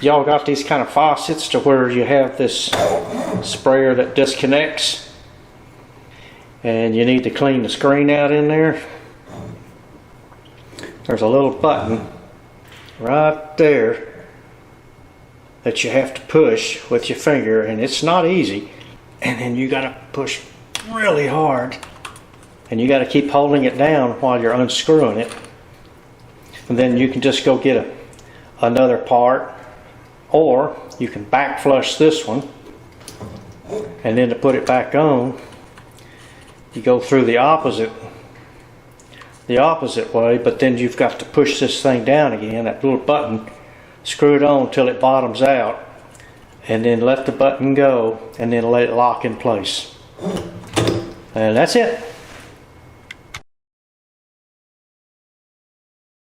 y'all got these kind of faucets to where you have this sprayer that disconnects and you need to clean the screen out in there, there's a little button right there that you have to push with your finger, and it's not easy, and then you got to push really hard and you got to keep holding it down while you're unscrewing it, and then you can just go get another part, or you can back flush this one, and then to put it back on you go through the opposite way, but then you've got to push this thing down again, that little button, screw it on till it bottoms out, and then let the button go and then let it lock in place, and that's it.